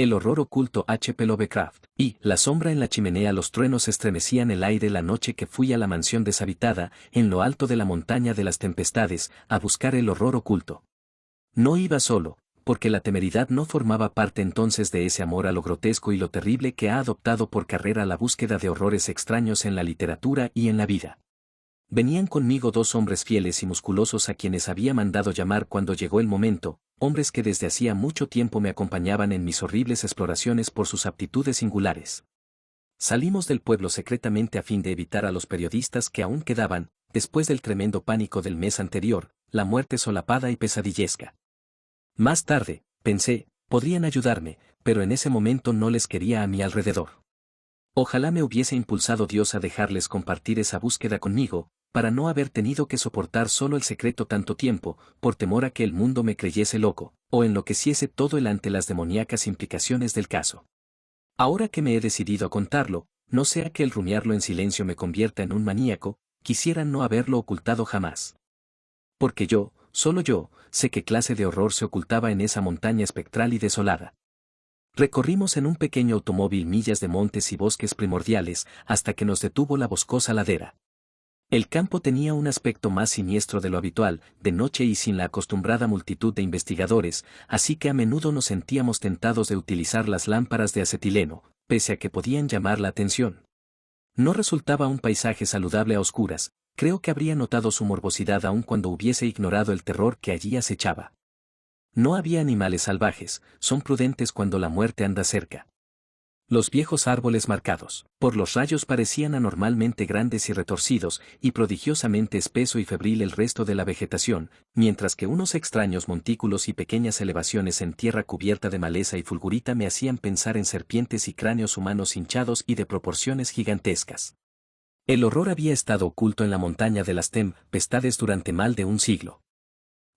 El horror oculto H.P. Lovecraft, y la sombra en la chimenea. Los truenos estremecían el aire la noche que fui a la mansión deshabitada, en lo alto de la montaña de las tempestades, a buscar el horror oculto. No iba solo, porque la temeridad no formaba parte entonces de ese amor a lo grotesco y lo terrible que ha adoptado por carrera la búsqueda de horrores extraños en la literatura y en la vida. Venían conmigo 2 hombres fieles y musculosos a quienes había mandado llamar cuando llegó el momento, hombres que desde hacía mucho tiempo me acompañaban en mis horribles exploraciones por sus aptitudes singulares. Salimos del pueblo secretamente a fin de evitar a los periodistas que aún quedaban, después del tremendo pánico del mes anterior, la muerte solapada y pesadillesca. Más tarde, pensé, podrían ayudarme, pero en ese momento no les quería a mi alrededor. Ojalá me hubiese impulsado Dios a dejarles compartir esa búsqueda conmigo, para no haber tenido que soportar solo el secreto tanto tiempo, por temor a que el mundo me creyese loco, o enloqueciese todo él ante las demoníacas implicaciones del caso. Ahora que me he decidido a contarlo, no sea que el rumiarlo en silencio me convierta en un maníaco, quisiera no haberlo ocultado jamás. Porque yo, solo yo, sé qué clase de horror se ocultaba en esa montaña espectral y desolada. Recorrimos en un pequeño automóvil millas de montes y bosques primordiales, hasta que nos detuvo la boscosa ladera. El campo tenía un aspecto más siniestro de lo habitual, de noche y sin la acostumbrada multitud de investigadores, así que a menudo nos sentíamos tentados de utilizar las lámparas de acetileno, pese a que podían llamar la atención. No resultaba un paisaje saludable a oscuras, creo que habría notado su morbosidad aun cuando hubiese ignorado el terror que allí acechaba. No había animales salvajes, son prudentes cuando la muerte anda cerca. Los viejos árboles marcados por los rayos parecían anormalmente grandes y retorcidos, y prodigiosamente espeso y febril el resto de la vegetación, mientras que unos extraños montículos y pequeñas elevaciones en tierra cubierta de maleza y fulgurita me hacían pensar en serpientes y cráneos humanos hinchados y de proporciones gigantescas. El horror había estado oculto en la montaña de las tempestades durante más de un siglo.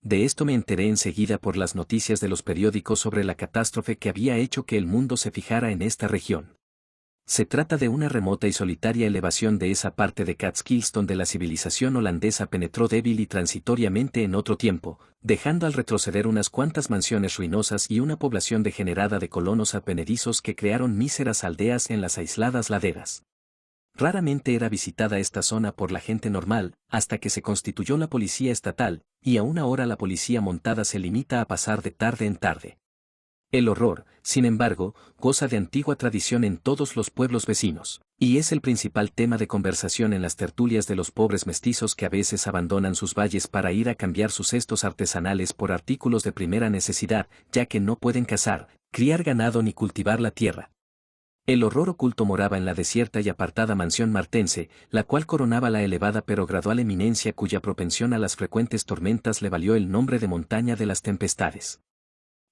De esto me enteré enseguida por las noticias de los periódicos sobre la catástrofe que había hecho que el mundo se fijara en esta región. Se trata de una remota y solitaria elevación de esa parte de Catskills donde la civilización holandesa penetró débil y transitoriamente en otro tiempo, dejando al retroceder unas cuantas mansiones ruinosas y una población degenerada de colonos advenedizos que crearon míseras aldeas en las aisladas laderas. Raramente era visitada esta zona por la gente normal, hasta que se constituyó la policía estatal, y aún ahora la policía montada se limita a pasar de tarde en tarde. El horror, sin embargo, goza de antigua tradición en todos los pueblos vecinos, y es el principal tema de conversación en las tertulias de los pobres mestizos que a veces abandonan sus valles para ir a cambiar sus cestos artesanales por artículos de primera necesidad, ya que no pueden cazar, criar ganado ni cultivar la tierra. El horror oculto moraba en la desierta y apartada mansión martense, la cual coronaba la elevada pero gradual eminencia cuya propensión a las frecuentes tormentas le valió el nombre de montaña de las tempestades.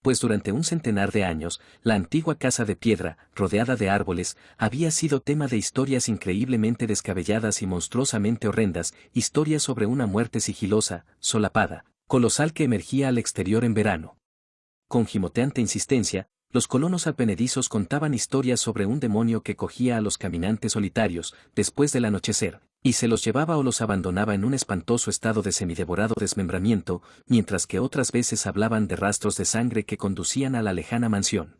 Pues durante un centenar de años, la antigua casa de piedra, rodeada de árboles, había sido tema de historias increíblemente descabelladas y monstruosamente horrendas, historias sobre una muerte sigilosa, solapada, colosal que emergía al exterior en verano. Con gimoteante insistencia, los colonos advenedizos contaban historias sobre un demonio que cogía a los caminantes solitarios, después del anochecer, y se los llevaba o los abandonaba en un espantoso estado de semidevorado desmembramiento, mientras que otras veces hablaban de rastros de sangre que conducían a la lejana mansión.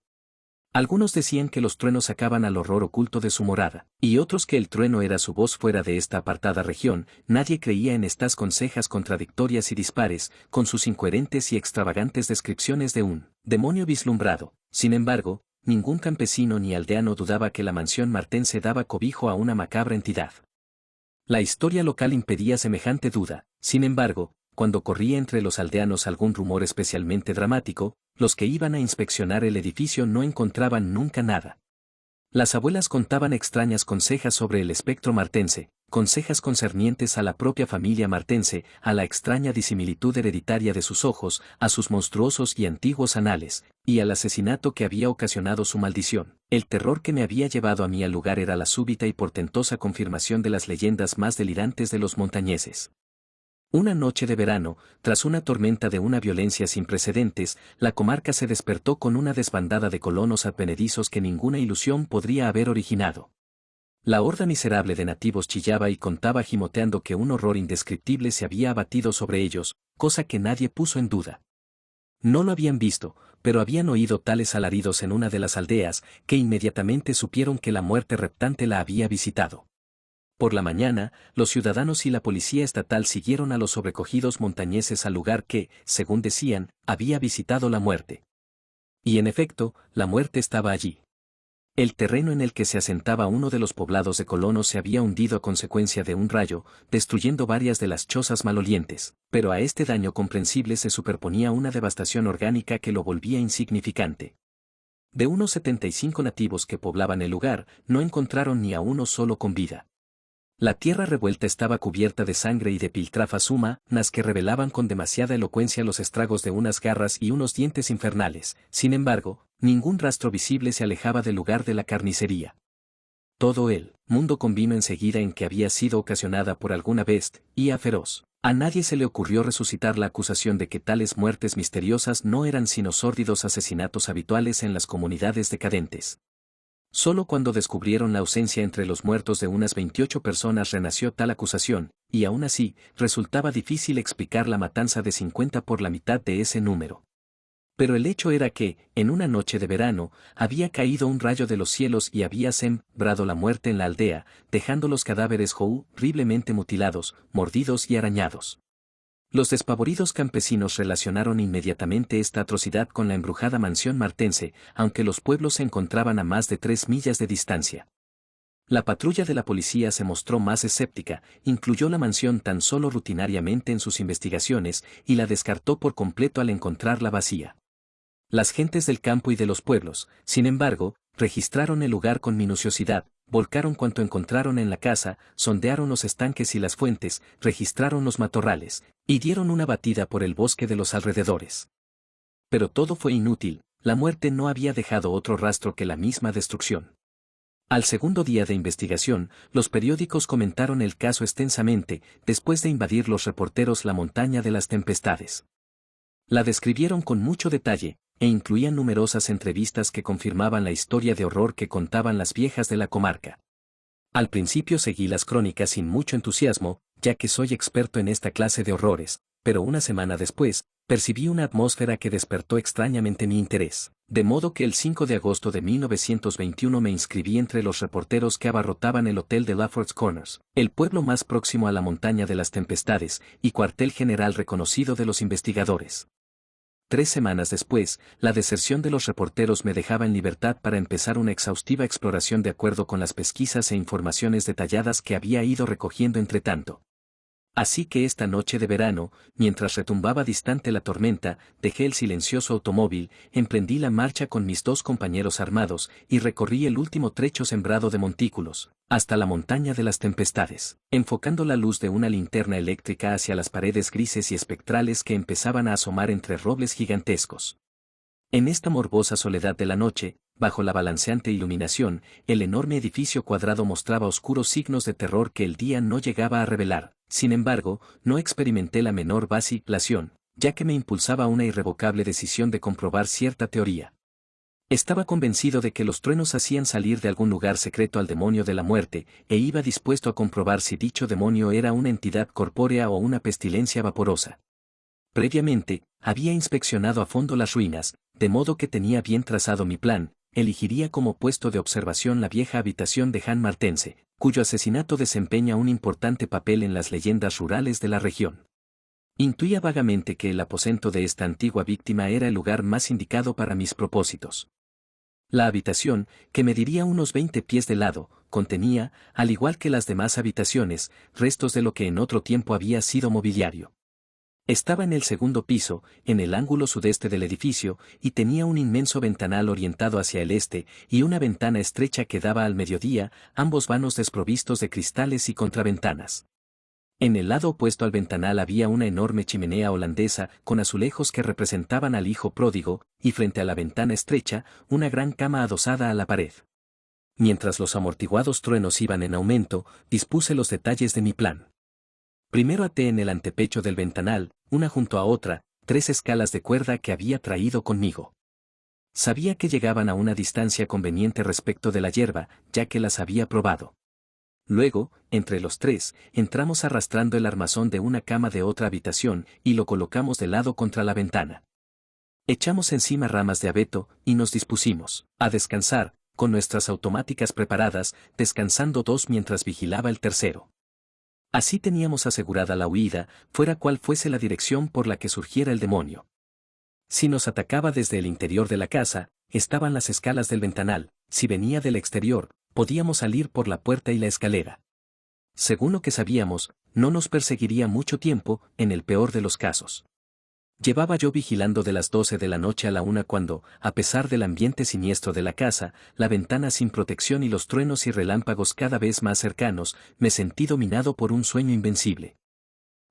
Algunos decían que los truenos sacaban al horror oculto de su morada, y otros que el trueno era su voz fuera de esta apartada región. Nadie creía en estas consejas contradictorias y dispares, con sus incoherentes y extravagantes descripciones de un demonio vislumbrado. Sin embargo, ningún campesino ni aldeano dudaba que la mansión martense daba cobijo a una macabra entidad. La historia local impedía semejante duda, sin embargo, cuando corría entre los aldeanos algún rumor especialmente dramático, los que iban a inspeccionar el edificio no encontraban nunca nada. Las abuelas contaban extrañas consejas sobre el espectro martense, consejas concernientes a la propia familia martense, a la extraña disimilitud hereditaria de sus ojos, a sus monstruosos y antiguos anales, y al asesinato que había ocasionado su maldición. El terror que me había llevado a mí al lugar era la súbita y portentosa confirmación de las leyendas más delirantes de los montañeses. Una noche de verano, tras una tormenta de una violencia sin precedentes, la comarca se despertó con una desbandada de colonos advenedizos que ninguna ilusión podría haber originado. La horda miserable de nativos chillaba y contaba gimoteando que un horror indescriptible se había abatido sobre ellos, cosa que nadie puso en duda. No lo habían visto, pero habían oído tales alaridos en una de las aldeas que inmediatamente supieron que la muerte reptante la había visitado. Por la mañana, los ciudadanos y la policía estatal siguieron a los sobrecogidos montañeses al lugar que, según decían, había visitado la muerte. Y en efecto, la muerte estaba allí. El terreno en el que se asentaba uno de los poblados de colonos se había hundido a consecuencia de un rayo, destruyendo varias de las chozas malolientes, pero a este daño comprensible se superponía una devastación orgánica que lo volvía insignificante. De unos 75 nativos que poblaban el lugar, no encontraron ni a uno solo con vida. La tierra revuelta estaba cubierta de sangre y de piltrafas humanas que revelaban con demasiada elocuencia los estragos de unas garras y unos dientes infernales. Sin embargo, ningún rastro visible se alejaba del lugar de la carnicería. Todo el mundo convino enseguida en que había sido ocasionada por alguna bestia feroz. A nadie se le ocurrió resucitar la acusación de que tales muertes misteriosas no eran sino sórdidos asesinatos habituales en las comunidades decadentes. Solo cuando descubrieron la ausencia entre los muertos de unas 28 personas renació tal acusación, y aún así, resultaba difícil explicar la matanza de 50 por la mitad de ese número. Pero el hecho era que, en una noche de verano, había caído un rayo de los cielos y había sembrado la muerte en la aldea, dejando los cadáveres horriblemente mutilados, mordidos y arañados. Los despavoridos campesinos relacionaron inmediatamente esta atrocidad con la embrujada mansión martense, aunque los pueblos se encontraban a más de 3 millas de distancia. La patrulla de la policía se mostró más escéptica, incluyó la mansión tan solo rutinariamente en sus investigaciones y la descartó por completo al encontrarla vacía. Las gentes del campo y de los pueblos, sin embargo, registraron el lugar con minuciosidad, volcaron cuanto encontraron en la casa, sondearon los estanques y las fuentes, registraron los matorrales, y dieron una batida por el bosque de los alrededores. Pero todo fue inútil, la muerte no había dejado otro rastro que la misma destrucción. Al segundo día de investigación, los periódicos comentaron el caso extensamente, después de invadir los reporteros la montaña de las tempestades. La describieron con mucho detalle, e incluían numerosas entrevistas que confirmaban la historia de horror que contaban las viejas de la comarca. Al principio seguí las crónicas sin mucho entusiasmo, ya que soy experto en esta clase de horrores, pero una semana después, percibí una atmósfera que despertó extrañamente mi interés, de modo que el 5 de agosto de 1921 me inscribí entre los reporteros que abarrotaban el hotel de Laffords Corners, el pueblo más próximo a la montaña de las tempestades y cuartel general reconocido de los investigadores. 3 semanas después, la deserción de los reporteros me dejaba en libertad para empezar una exhaustiva exploración de acuerdo con las pesquisas e informaciones detalladas que había ido recogiendo entre tanto. Así que esta noche de verano, mientras retumbaba distante la tormenta, dejé el silencioso automóvil, emprendí la marcha con mis 2 compañeros armados y recorrí el último trecho sembrado de montículos, hasta la montaña de las tempestades, enfocando la luz de una linterna eléctrica hacia las paredes grises y espectrales que empezaban a asomar entre robles gigantescos. En esta morbosa soledad de la noche, bajo la balanceante iluminación, el enorme edificio cuadrado mostraba oscuros signos de terror que el día no llegaba a revelar. Sin embargo, no experimenté la menor vacilación, ya que me impulsaba una irrevocable decisión de comprobar cierta teoría. Estaba convencido de que los truenos hacían salir de algún lugar secreto al demonio de la muerte, e iba dispuesto a comprobar si dicho demonio era una entidad corpórea o una pestilencia vaporosa. Previamente, había inspeccionado a fondo las ruinas, de modo que tenía bien trazado mi plan. Elegiría como puesto de observación la vieja habitación de Han Martense, cuyo asesinato desempeña un importante papel en las leyendas rurales de la región. Intuía vagamente que el aposento de esta antigua víctima era el lugar más indicado para mis propósitos. La habitación, que mediría unos 20 pies de lado, contenía, al igual que las demás habitaciones, restos de lo que en otro tiempo había sido mobiliario. Estaba en el segundo piso, en el ángulo sudeste del edificio, y tenía un inmenso ventanal orientado hacia el este, y una ventana estrecha que daba al mediodía, ambos vanos desprovistos de cristales y contraventanas. En el lado opuesto al ventanal había una enorme chimenea holandesa, con azulejos que representaban al hijo pródigo, y frente a la ventana estrecha, una gran cama adosada a la pared. Mientras los amortiguados truenos iban en aumento, dispuse los detalles de mi plan. Primero até en el antepecho del ventanal, una junto a otra, 3 escalas de cuerda que había traído conmigo. Sabía que llegaban a una distancia conveniente respecto de la hierba, ya que las había probado. Luego, entre los 3, entramos arrastrando el armazón de una cama de otra habitación y lo colocamos de lado contra la ventana. Echamos encima ramas de abeto y nos dispusimos a descansar, con nuestras automáticas preparadas, descansando dos mientras vigilaba el tercero. Así teníamos asegurada la huida, fuera cual fuese la dirección por la que surgiera el demonio. Si nos atacaba desde el interior de la casa, estaban las escalas del ventanal; si venía del exterior, podíamos salir por la puerta y la escalera. Según lo que sabíamos, no nos perseguiría mucho tiempo, en el peor de los casos. Llevaba yo vigilando de las 12 de la noche a la 1 cuando, a pesar del ambiente siniestro de la casa, la ventana sin protección y los truenos y relámpagos cada vez más cercanos, me sentí dominado por un sueño invencible.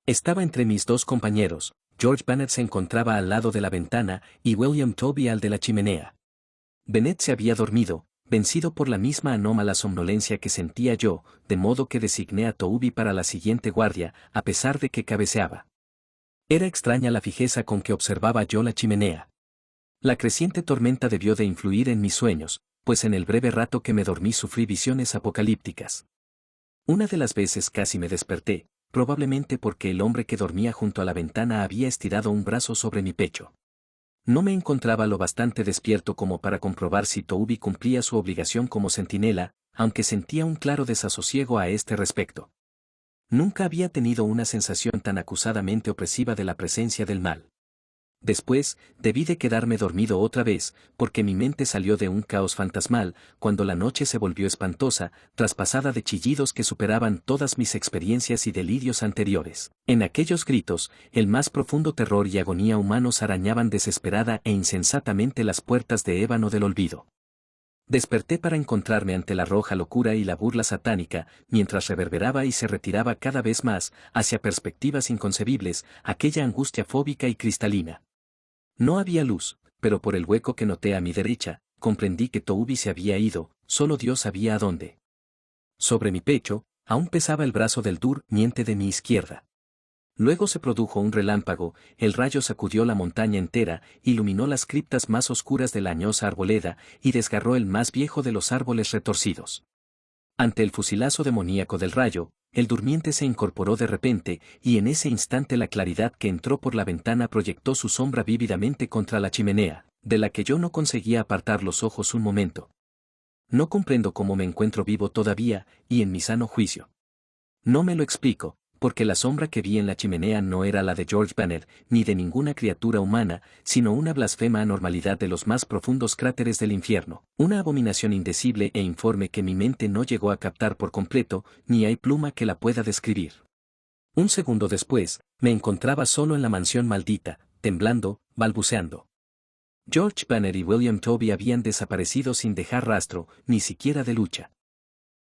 Estaba entre mis dos compañeros. George Bennet se encontraba al lado de la ventana y William Toby al de la chimenea. Bennet se había dormido, vencido por la misma anómala somnolencia que sentía yo, de modo que designé a Toby para la siguiente guardia, a pesar de que cabeceaba. Era extraña la fijeza con que observaba yo la chimenea. La creciente tormenta debió de influir en mis sueños, pues en el breve rato que me dormí sufrí visiones apocalípticas. Una de las veces casi me desperté, probablemente porque el hombre que dormía junto a la ventana había estirado un brazo sobre mi pecho. No me encontraba lo bastante despierto como para comprobar si Toby cumplía su obligación como centinela, aunque sentía un claro desasosiego a este respecto. Nunca había tenido una sensación tan acusadamente opresiva de la presencia del mal. Después, debí de quedarme dormido otra vez, porque mi mente salió de un caos fantasmal, cuando la noche se volvió espantosa, traspasada de chillidos que superaban todas mis experiencias y delirios anteriores. En aquellos gritos, el más profundo terror y agonía humanos arañaban desesperada e insensatamente las puertas de ébano del olvido. Desperté para encontrarme ante la roja locura y la burla satánica, mientras reverberaba y se retiraba cada vez más, hacia perspectivas inconcebibles, aquella angustia fóbica y cristalina. No había luz, pero por el hueco que noté a mi derecha, comprendí que Toby se había ido, solo Dios sabía a dónde. Sobre mi pecho, aún pesaba el brazo del durmiente de mi izquierda. Luego se produjo un relámpago, el rayo sacudió la montaña entera, iluminó las criptas más oscuras de la añosa arboleda y desgarró el más viejo de los árboles retorcidos. Ante el fusilazo demoníaco del rayo, el durmiente se incorporó de repente, y en ese instante la claridad que entró por la ventana proyectó su sombra vívidamente contra la chimenea, de la que yo no conseguía apartar los ojos un momento. No comprendo cómo me encuentro vivo todavía, y en mi sano juicio. No me lo explico, porque la sombra que vi en la chimenea no era la de George Bennet, ni de ninguna criatura humana, sino una blasfema anormalidad de los más profundos cráteres del infierno, una abominación indecible e informe que mi mente no llegó a captar por completo, ni hay pluma que la pueda describir. Un segundo después, me encontraba solo en la mansión maldita, temblando, balbuceando. George Bennet y William Toby habían desaparecido sin dejar rastro, ni siquiera de lucha.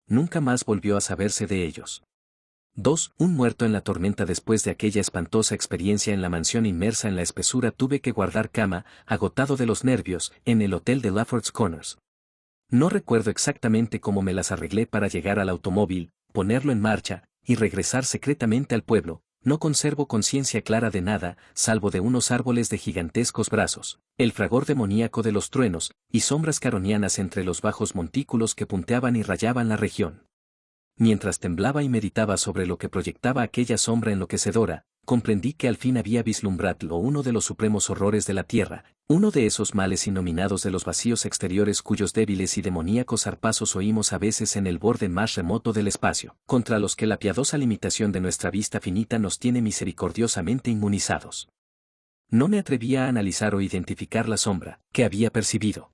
Nunca más volvió a saberse de ellos. 2. Un muerto en la tormenta. Después de aquella espantosa experiencia en la mansión inmersa en la espesura, tuve que guardar cama, agotado de los nervios, en el hotel de Laffords Corners. No recuerdo exactamente cómo me las arreglé para llegar al automóvil, ponerlo en marcha, y regresar secretamente al pueblo. No conservo conciencia clara de nada, salvo de unos árboles de gigantescos brazos, el fragor demoníaco de los truenos, y sombras caronianas entre los bajos montículos que punteaban y rayaban la región. Mientras temblaba y meditaba sobre lo que proyectaba aquella sombra enloquecedora, comprendí que al fin había vislumbrado uno de los supremos horrores de la tierra, uno de esos males innominados de los vacíos exteriores cuyos débiles y demoníacos zarpazos oímos a veces en el borde más remoto del espacio, contra los que la piadosa limitación de nuestra vista finita nos tiene misericordiosamente inmunizados. No me atrevía a analizar o identificar la sombra que había percibido.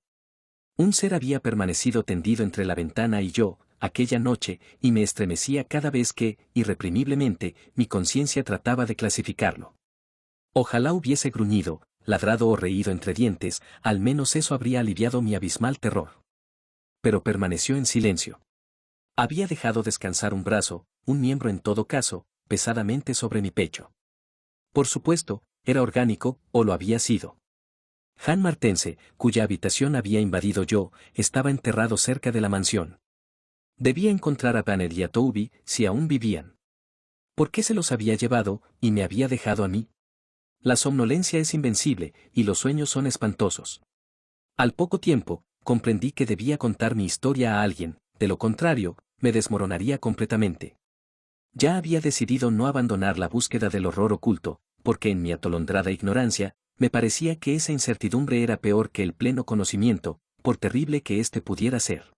Un ser había permanecido tendido entre la ventana y yo, aquella noche, y me estremecía cada vez que, irreprimiblemente, mi conciencia trataba de clasificarlo. Ojalá hubiese gruñido, ladrado o reído entre dientes, al menos eso habría aliviado mi abismal terror. Pero permaneció en silencio. Había dejado descansar un brazo, un miembro en todo caso, pesadamente sobre mi pecho. Por supuesto, era orgánico, o lo había sido. Han Martense, cuya habitación había invadido yo, estaba enterrado cerca de la mansión. Debía encontrar a Bennet y a Toby, si aún vivían. ¿Por qué se los había llevado, y me había dejado a mí? La somnolencia es invencible, y los sueños son espantosos. Al poco tiempo, comprendí que debía contar mi historia a alguien, de lo contrario, me desmoronaría completamente. Ya había decidido no abandonar la búsqueda del horror oculto, porque en mi atolondrada ignorancia, Me parecía que esa incertidumbre era peor que el pleno conocimiento, por terrible que éste pudiera ser.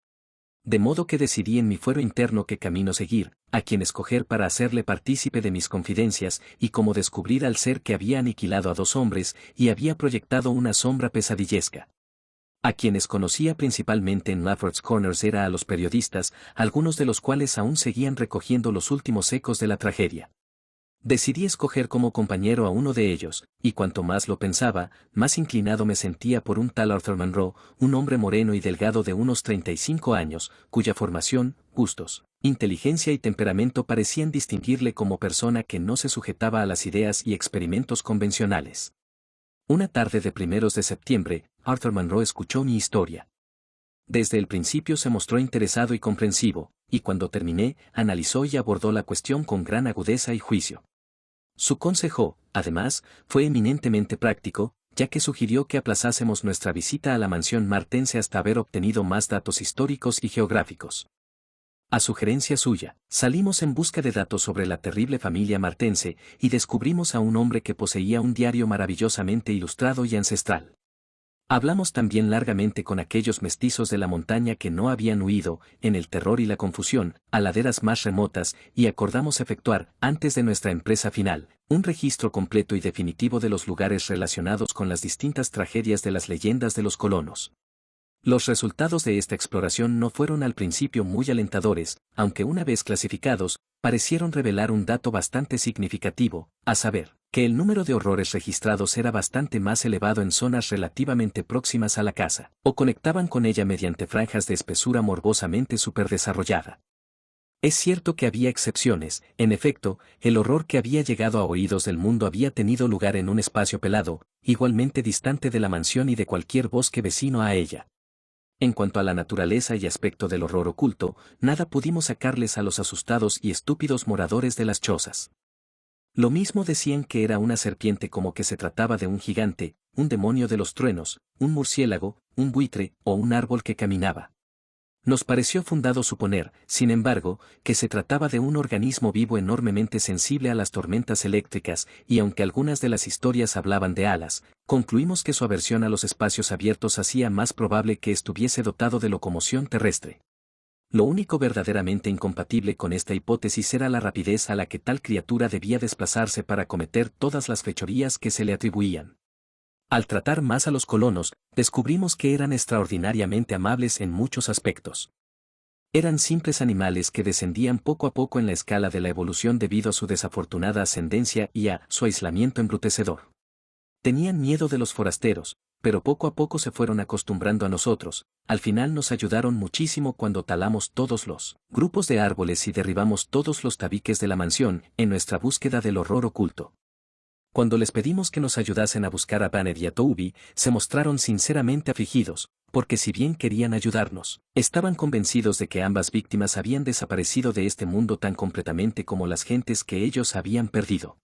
De modo que decidí en mi fuero interno qué camino seguir, a quién escoger para hacerle partícipe de mis confidencias y cómo descubrir al ser que había aniquilado a 2 hombres y había proyectado una sombra pesadillesca. A quienes conocía principalmente en Laffords Corners era a los periodistas, algunos de los cuales aún seguían recogiendo los últimos ecos de la tragedia. Decidí escoger como compañero a uno de ellos, y cuanto más lo pensaba, más inclinado me sentía por un tal Arthur Munro, un hombre moreno y delgado de unos 35 años, cuya formación, gustos, inteligencia y temperamento parecían distinguirle como persona que no se sujetaba a las ideas y experimentos convencionales. Una tarde de 1 de septiembre, Arthur Munro escuchó mi historia. Desde el principio se mostró interesado y comprensivo, y cuando terminé, analizó y abordó la cuestión con gran agudeza y juicio. Su consejo, además, fue eminentemente práctico, ya que sugirió que aplazásemos nuestra visita a la mansión martense hasta haber obtenido más datos históricos y geográficos. A sugerencia suya, salimos en busca de datos sobre la terrible familia martense y descubrimos a un hombre que poseía un diario maravillosamente ilustrado y ancestral. Hablamos también largamente con aquellos mestizos de la montaña que no habían huido, en el terror y la confusión, a laderas más remotas, y acordamos efectuar, antes de nuestra empresa final, un registro completo y definitivo de los lugares relacionados con las distintas tragedias de las leyendas de los colonos. Los resultados de esta exploración no fueron al principio muy alentadores, aunque una vez clasificados, parecieron revelar un dato bastante significativo, a saber, que el número de horrores registrados era bastante más elevado en zonas relativamente próximas a la casa, o conectaban con ella mediante franjas de espesura morbosamente superdesarrollada. Es cierto que había excepciones, en efecto, el horror que había llegado a oídos del mundo había tenido lugar en un espacio pelado, igualmente distante de la mansión y de cualquier bosque vecino a ella. En cuanto a la naturaleza y aspecto del horror oculto, nada pudimos sacarles a los asustados y estúpidos moradores de las chozas. Lo mismo decían que era una serpiente como que se trataba de un gigante, un demonio de los truenos, un murciélago, un buitre o un árbol que caminaba. Nos pareció fundado suponer, sin embargo, que se trataba de un organismo vivo enormemente sensible a las tormentas eléctricas, y aunque algunas de las historias hablaban de alas, concluimos que su aversión a los espacios abiertos hacía más probable que estuviese dotado de locomoción terrestre. Lo único verdaderamente incompatible con esta hipótesis era la rapidez a la que tal criatura debía desplazarse para cometer todas las fechorías que se le atribuían. Al tratar más a los colonos, descubrimos que eran extraordinariamente amables en muchos aspectos. Eran simples animales que descendían poco a poco en la escala de la evolución debido a su desafortunada ascendencia y a su aislamiento embrutecedor. Tenían miedo de los forasteros, pero poco a poco se fueron acostumbrando a nosotros. Al final nos ayudaron muchísimo cuando talamos todos los grupos de árboles y derribamos todos los tabiques de la mansión en nuestra búsqueda del horror oculto. Cuando les pedimos que nos ayudasen a buscar a Banner y a Toby, se mostraron sinceramente afligidos, porque si bien querían ayudarnos, estaban convencidos de que ambas víctimas habían desaparecido de este mundo tan completamente como las gentes que ellos habían perdido.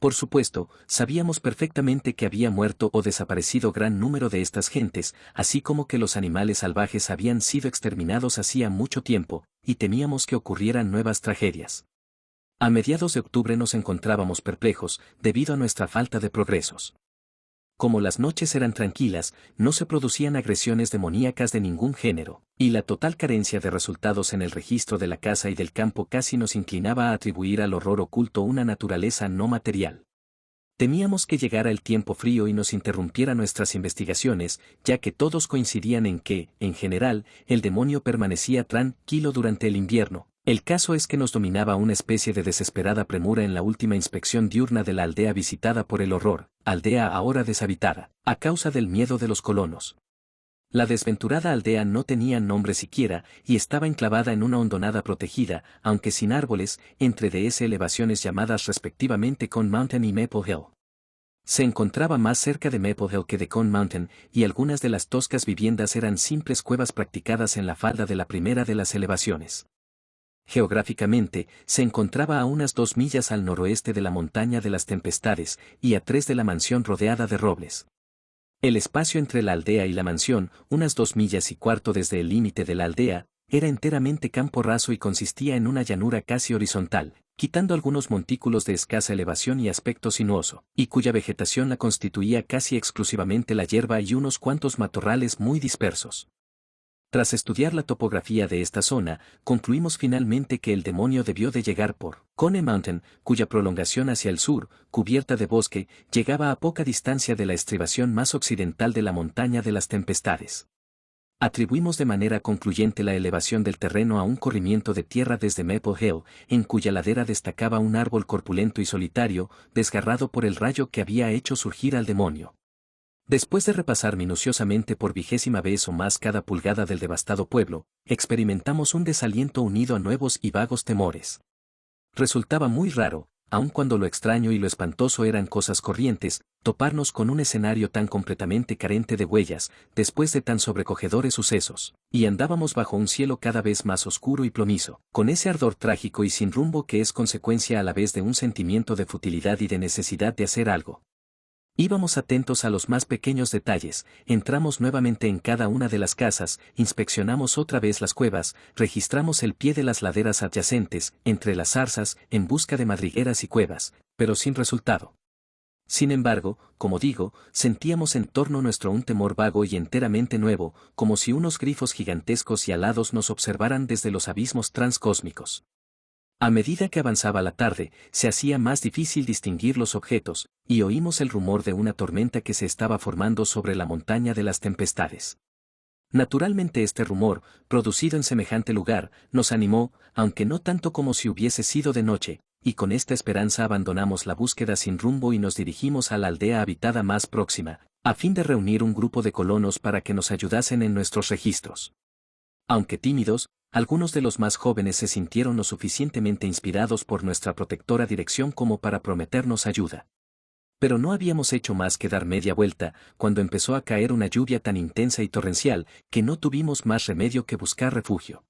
Por supuesto, sabíamos perfectamente que había muerto o desaparecido gran número de estas gentes, así como que los animales salvajes habían sido exterminados hacía mucho tiempo, y temíamos que ocurrieran nuevas tragedias. A mediados de octubre nos encontrábamos perplejos, debido a nuestra falta de progresos. Como las noches eran tranquilas, no se producían agresiones demoníacas de ningún género, y la total carencia de resultados en el registro de la casa y del campo casi nos inclinaba a atribuir al horror oculto una naturaleza no material. Temíamos que llegara el tiempo frío y nos interrumpiera nuestras investigaciones, ya que todos coincidían en que, en general, el demonio permanecía tranquilo durante el invierno. El caso es que nos dominaba una especie de desesperada premura en la última inspección diurna de la aldea visitada por el horror, aldea ahora deshabitada, a causa del miedo de los colonos. La desventurada aldea no tenía nombre siquiera, y estaba enclavada en una hondonada protegida, aunque sin árboles, entre elevaciones llamadas respectivamente Cone Mountain y Maple Hill. Se encontraba más cerca de Maple Hill que de Cone Mountain, y algunas de las toscas viviendas eran simples cuevas practicadas en la falda de la primera de las elevaciones. Geográficamente, se encontraba a unas 2 millas al noroeste de la montaña de las tempestades, y a 3 de la mansión rodeada de robles. El espacio entre la aldea y la mansión, unas 2 millas y cuarto desde el límite de la aldea, era enteramente campo raso y consistía en una llanura casi horizontal, quitando algunos montículos de escasa elevación y aspecto sinuoso, y cuya vegetación la constituía casi exclusivamente la hierba y unos cuantos matorrales muy dispersos. Tras estudiar la topografía de esta zona, concluimos finalmente que el demonio debió de llegar por Cone Mountain, cuya prolongación hacia el sur, cubierta de bosque, llegaba a poca distancia de la estribación más occidental de la montaña de las tempestades. Atribuimos de manera concluyente la elevación del terreno a un corrimiento de tierra desde Maple Hill, en cuya ladera destacaba un árbol corpulento y solitario, desgarrado por el rayo que había hecho surgir al demonio. Después de repasar minuciosamente por 20ª vez o más cada pulgada del devastado pueblo, experimentamos un desaliento unido a nuevos y vagos temores. Resultaba muy raro, aun cuando lo extraño y lo espantoso eran cosas corrientes, toparnos con un escenario tan completamente carente de huellas, después de tan sobrecogedores sucesos, y andábamos bajo un cielo cada vez más oscuro y plomizo, con ese ardor trágico y sin rumbo que es consecuencia a la vez de un sentimiento de futilidad y de necesidad de hacer algo. Íbamos atentos a los más pequeños detalles, entramos nuevamente en cada una de las casas, inspeccionamos otra vez las cuevas, registramos el pie de las laderas adyacentes, entre las zarzas, en busca de madrigueras y cuevas, pero sin resultado. Sin embargo, como digo, sentíamos en torno nuestro un temor vago y enteramente nuevo, como si unos grifos gigantescos y alados nos observaran desde los abismos transcósmicos. A medida que avanzaba la tarde, se hacía más difícil distinguir los objetos, y oímos el rumor de una tormenta que se estaba formando sobre la montaña de las tempestades. Naturalmente este rumor, producido en semejante lugar, nos animó, aunque no tanto como si hubiese sido de noche, y con esta esperanza abandonamos la búsqueda sin rumbo y nos dirigimos a la aldea habitada más próxima, a fin de reunir un grupo de colonos para que nos ayudasen en nuestros registros. Aunque tímidos, algunos de los más jóvenes se sintieron lo suficientemente inspirados por nuestra protectora dirección como para prometernos ayuda. Pero no habíamos hecho más que dar media vuelta, cuando empezó a caer una lluvia tan intensa y torrencial, que no tuvimos más remedio que buscar refugio.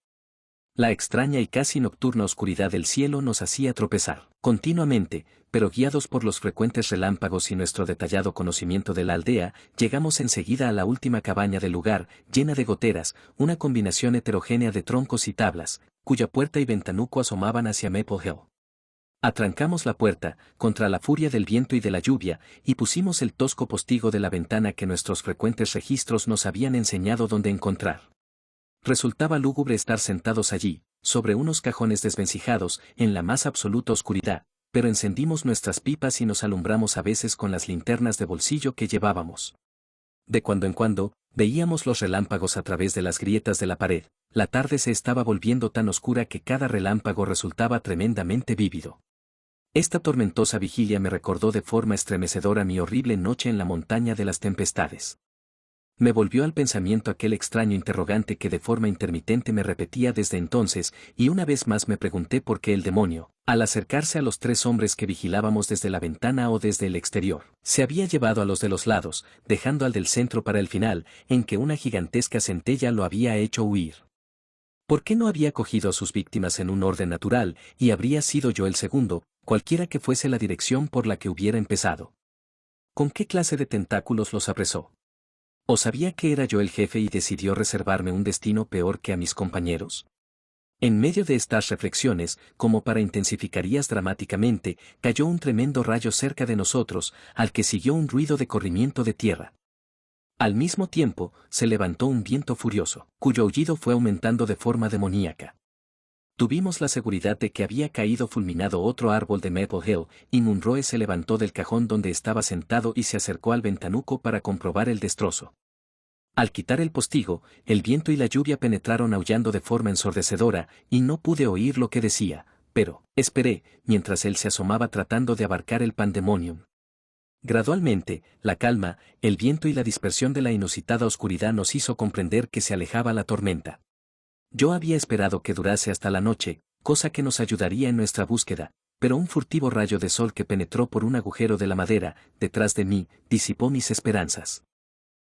La extraña y casi nocturna oscuridad del cielo nos hacía tropezar continuamente, pero guiados por los frecuentes relámpagos y nuestro detallado conocimiento de la aldea, llegamos enseguida a la última cabaña del lugar, llena de goteras, una combinación heterogénea de troncos y tablas, cuya puerta y ventanuco asomaban hacia Maple Hill. Atrancamos la puerta, contra la furia del viento y de la lluvia, y pusimos el tosco postigo de la ventana que nuestros frecuentes registros nos habían enseñado dónde encontrar. Resultaba lúgubre estar sentados allí, sobre unos cajones desvencijados, en la más absoluta oscuridad, pero encendimos nuestras pipas y nos alumbramos a veces con las linternas de bolsillo que llevábamos. De cuando en cuando, veíamos los relámpagos a través de las grietas de la pared. La tarde se estaba volviendo tan oscura que cada relámpago resultaba tremendamente vívido. Esta tormentosa vigilia me recordó de forma estremecedora mi horrible noche en la montaña de las tempestades. Me volvió al pensamiento aquel extraño interrogante que de forma intermitente me repetía desde entonces, y una vez más me pregunté por qué el demonio, al acercarse a los 3 hombres que vigilábamos desde la ventana o desde el exterior, se había llevado a los de los lados, dejando al del centro para el final, en que una gigantesca centella lo había hecho huir. ¿Por qué no había cogido a sus víctimas en un orden natural, y habría sido yo el segundo, cualquiera que fuese la dirección por la que hubiera empezado? ¿Con qué clase de tentáculos los apresó? ¿O sabía que era yo el jefe y decidió reservarme un destino peor que a mis compañeros? En medio de estas reflexiones, como para intensificarías dramáticamente, cayó un tremendo rayo cerca de nosotros, al que siguió un ruido de corrimiento de tierra. Al mismo tiempo, se levantó un viento furioso, cuyo aullido fue aumentando de forma demoníaca. Tuvimos la seguridad de que había caído fulminado otro árbol de Maple Hill, y Munroe se levantó del cajón donde estaba sentado y se acercó al ventanuco para comprobar el destrozo. Al quitar el postigo, el viento y la lluvia penetraron aullando de forma ensordecedora, y no pude oír lo que decía, pero esperé, mientras él se asomaba tratando de abarcar el pandemonium. Gradualmente, la calma, el viento y la dispersión de la inusitada oscuridad nos hizo comprender que se alejaba la tormenta. Yo había esperado que durase hasta la noche, cosa que nos ayudaría en nuestra búsqueda, pero un furtivo rayo de sol que penetró por un agujero de la madera, detrás de mí, disipó mis esperanzas.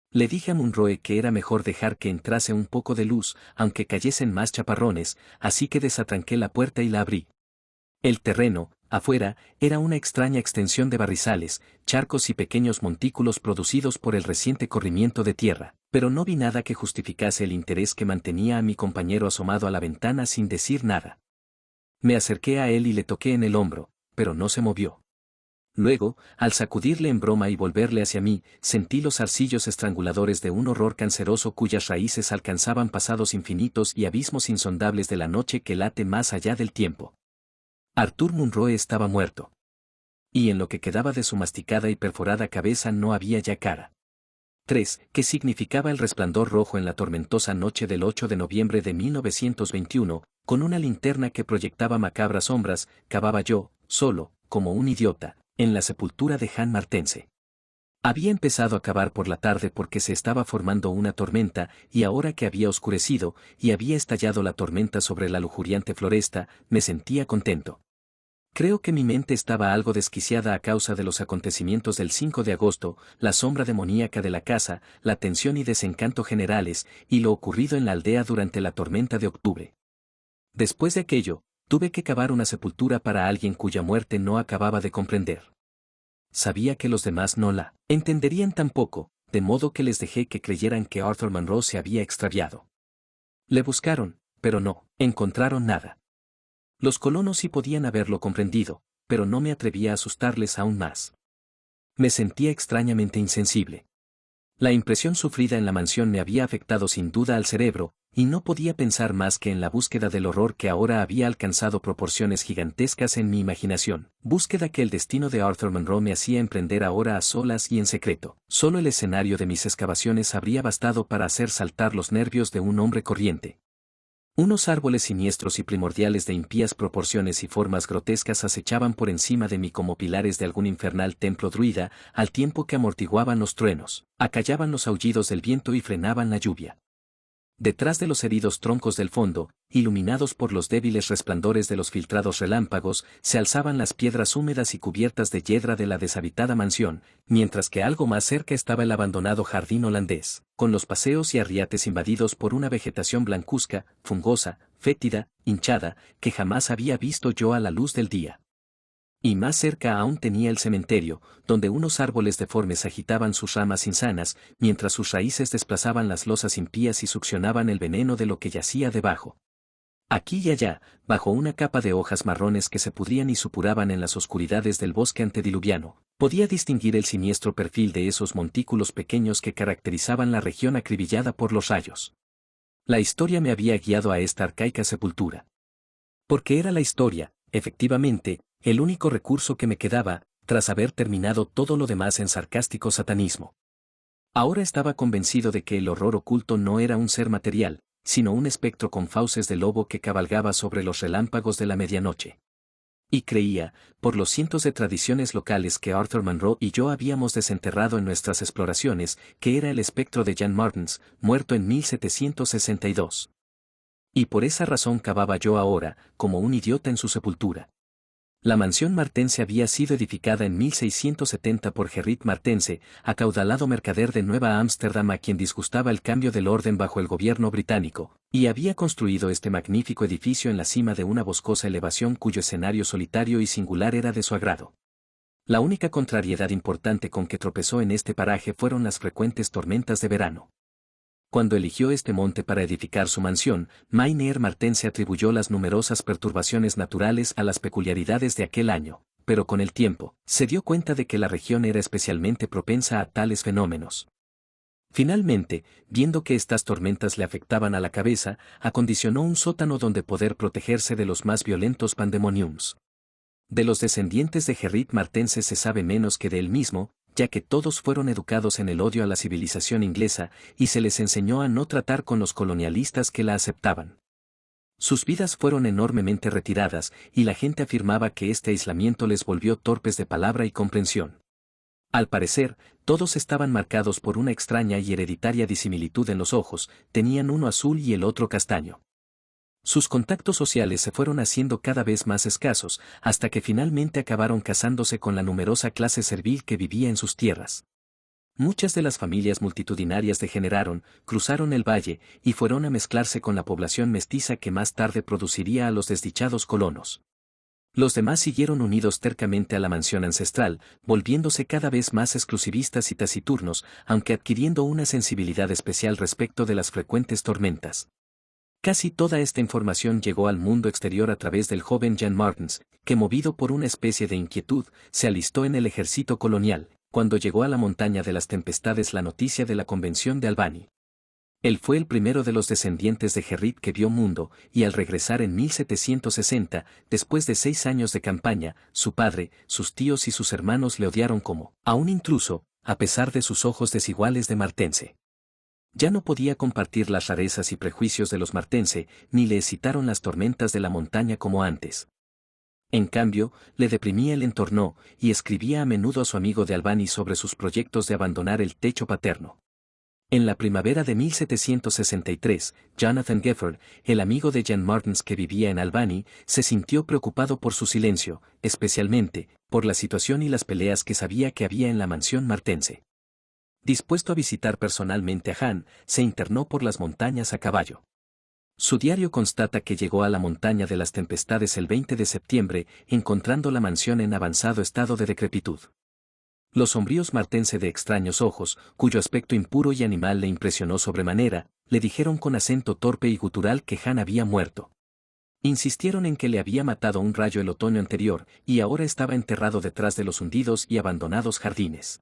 Le dije a Munroe que era mejor dejar que entrase un poco de luz, aunque cayesen más chaparrones, así que desatranqué la puerta y la abrí. El terreno, afuera, era una extraña extensión de barrizales, charcos y pequeños montículos producidos por el reciente corrimiento de tierra, pero no vi nada que justificase el interés que mantenía a mi compañero asomado a la ventana sin decir nada. Me acerqué a él y le toqué en el hombro, pero no se movió. Luego, al sacudirle en broma y volverle hacia mí, sentí los zarcillos estranguladores de un horror canceroso cuyas raíces alcanzaban pasados infinitos y abismos insondables de la noche que late más allá del tiempo. Arthur Munroe estaba muerto. Y en lo que quedaba de su masticada y perforada cabeza no había ya cara. 3. ¿Qué significaba el resplandor rojo en la tormentosa noche del 8 de noviembre de 1921, con una linterna que proyectaba macabras sombras, cavaba yo, solo, como un idiota, en la sepultura de Jean Martense? Había empezado a cavar por la tarde porque se estaba formando una tormenta, y ahora que había oscurecido, y había estallado la tormenta sobre la lujuriante floresta, me sentía contento. Creo que mi mente estaba algo desquiciada a causa de los acontecimientos del 5 de agosto, la sombra demoníaca de la casa, la tensión y desencanto generales, y lo ocurrido en la aldea durante la tormenta de octubre. Después de aquello, tuve que cavar una sepultura para alguien cuya muerte no acababa de comprender. Sabía que los demás no la entenderían tampoco, de modo que les dejé que creyeran que Arthur Munroe se había extraviado. Le buscaron, pero no encontraron nada. Los colonos sí podían haberlo comprendido, pero no me atrevía a asustarles aún más. Me sentía extrañamente insensible. La impresión sufrida en la mansión me había afectado sin duda al cerebro, y no podía pensar más que en la búsqueda del horror que ahora había alcanzado proporciones gigantescas en mi imaginación, búsqueda que el destino de Arthur Munroe me hacía emprender ahora a solas y en secreto. Solo el escenario de mis excavaciones habría bastado para hacer saltar los nervios de un hombre corriente. Unos árboles siniestros y primordiales de impías proporciones y formas grotescas acechaban por encima de mí como pilares de algún infernal templo druida, al tiempo que amortiguaban los truenos, acallaban los aullidos del viento y frenaban la lluvia. Detrás de los heridos troncos del fondo, iluminados por los débiles resplandores de los filtrados relámpagos, se alzaban las piedras húmedas y cubiertas de hiedra de la deshabitada mansión, mientras que algo más cerca estaba el abandonado jardín holandés, con los paseos y arriates invadidos por una vegetación blancuzca, fungosa, fétida, hinchada, que jamás había visto yo a la luz del día. Y más cerca aún tenía el cementerio, donde unos árboles deformes agitaban sus ramas insanas, mientras sus raíces desplazaban las losas impías y succionaban el veneno de lo que yacía debajo. Aquí y allá, bajo una capa de hojas marrones que se pudrían y supuraban en las oscuridades del bosque antediluviano, podía distinguir el siniestro perfil de esos montículos pequeños que caracterizaban la región acribillada por los rayos. La historia me había guiado a esta arcaica sepultura. Porque era la historia, efectivamente, el único recurso que me quedaba, tras haber terminado todo lo demás en sarcástico satanismo. Ahora estaba convencido de que el horror oculto no era un ser material, sino un espectro con fauces de lobo que cabalgaba sobre los relámpagos de la medianoche. Y creía, por los cientos de tradiciones locales que Arthur Munroe y yo habíamos desenterrado en nuestras exploraciones, que era el espectro de Jan Martens, muerto en 1762. Y por esa razón cavaba yo ahora, como un idiota en su sepultura. La mansión Martense había sido edificada en 1670 por Gerrit Martense, acaudalado mercader de Nueva Ámsterdam a quien disgustaba el cambio del orden bajo el gobierno británico, y había construido este magnífico edificio en la cima de una boscosa elevación cuyo escenario solitario y singular era de su agrado. La única contrariedad importante con que tropezó en este paraje fueron las frecuentes tormentas de verano. Cuando eligió este monte para edificar su mansión, Mynheer Martense atribuyó las numerosas perturbaciones naturales a las peculiaridades de aquel año, pero con el tiempo, se dio cuenta de que la región era especialmente propensa a tales fenómenos. Finalmente, viendo que estas tormentas le afectaban a la cabeza, acondicionó un sótano donde poder protegerse de los más violentos pandemoniums. De los descendientes de Gerrit Martense se sabe menos que de él mismo, ya que todos fueron educados en el odio a la civilización inglesa y se les enseñó a no tratar con los colonialistas que la aceptaban. Sus vidas fueron enormemente retiradas y la gente afirmaba que este aislamiento les volvió torpes de palabra y comprensión. Al parecer, todos estaban marcados por una extraña y hereditaria disimilitud en los ojos, tenían uno azul y el otro castaño. Sus contactos sociales se fueron haciendo cada vez más escasos, hasta que finalmente acabaron casándose con la numerosa clase servil que vivía en sus tierras. Muchas de las familias multitudinarias degeneraron, cruzaron el valle, y fueron a mezclarse con la población mestiza que más tarde produciría a los desdichados colonos. Los demás siguieron unidos tercamente a la mansión ancestral, volviéndose cada vez más exclusivistas y taciturnos, aunque adquiriendo una sensibilidad especial respecto de las frecuentes tormentas. Casi toda esta información llegó al mundo exterior a través del joven Jan Martens, que movido por una especie de inquietud, se alistó en el ejército colonial, cuando llegó a la montaña de las tempestades la noticia de la Convención de Albany. Él fue el primero de los descendientes de Gerrit que vio mundo, y al regresar en 1760, después de 6 años de campaña, su padre, sus tíos y sus hermanos le odiaron como a un intruso, a pesar de sus ojos desiguales de martense. Ya no podía compartir las rarezas y prejuicios de los martense, ni le excitaron las tormentas de la montaña como antes. En cambio, le deprimía el entorno, y escribía a menudo a su amigo de Albany sobre sus proyectos de abandonar el techo paterno. En la primavera de 1763, Jonathan Gifford, el amigo de Jan Martens que vivía en Albany, se sintió preocupado por su silencio, especialmente, por la situación y las peleas que sabía que había en la mansión martense. Dispuesto a visitar personalmente a Han, se internó por las montañas a caballo. Su diario constata que llegó a la montaña de las tempestades el 20 de septiembre, encontrando la mansión en avanzado estado de decrepitud. Los sombríos martense de extraños ojos, cuyo aspecto impuro y animal le impresionó sobremanera, le dijeron con acento torpe y gutural que Han había muerto. Insistieron en que le había matado un rayo el otoño anterior, y ahora estaba enterrado detrás de los hundidos y abandonados jardines.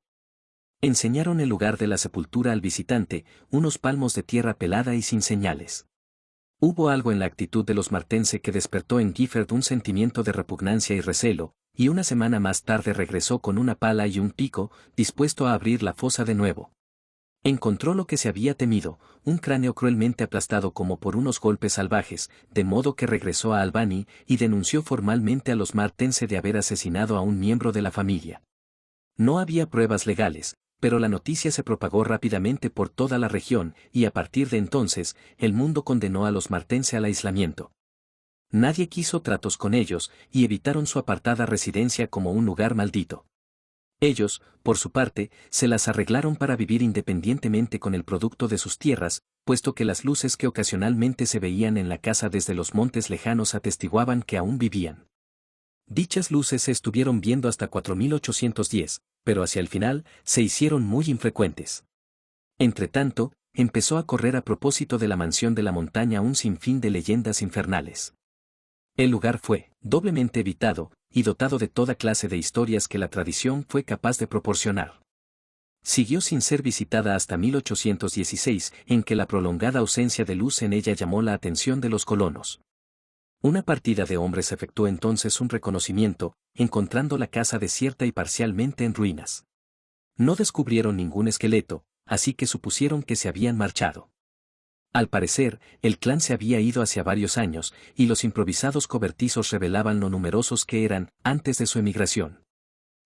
Enseñaron el lugar de la sepultura al visitante, unos palmos de tierra pelada y sin señales. Hubo algo en la actitud de los martense que despertó en Gifford un sentimiento de repugnancia y recelo, y una semana más tarde regresó con una pala y un pico, dispuesto a abrir la fosa de nuevo. Encontró lo que se había temido, un cráneo cruelmente aplastado como por unos golpes salvajes, de modo que regresó a Albany y denunció formalmente a los martense de haber asesinado a un miembro de la familia. No había pruebas legales, pero la noticia se propagó rápidamente por toda la región, y a partir de entonces, el mundo condenó a los martense al aislamiento. Nadie quiso tratos con ellos, y evitaron su apartada residencia como un lugar maldito. Ellos, por su parte, se las arreglaron para vivir independientemente con el producto de sus tierras, puesto que las luces que ocasionalmente se veían en la casa desde los montes lejanos atestiguaban que aún vivían. Dichas luces se estuvieron viendo hasta 4810, pero hacia el final, se hicieron muy infrecuentes. Entretanto, empezó a correr a propósito de la mansión de la montaña un sinfín de leyendas infernales. El lugar fue doblemente evitado, y dotado de toda clase de historias que la tradición fue capaz de proporcionar. Siguió sin ser visitada hasta 1816, en que la prolongada ausencia de luz en ella llamó la atención de los colonos. Una partida de hombres efectuó entonces un reconocimiento, encontrando la casa desierta y parcialmente en ruinas. No descubrieron ningún esqueleto, así que supusieron que se habían marchado. Al parecer, el clan se había ido hacia varios años, y los improvisados cobertizos revelaban lo numerosos que eran antes de su emigración.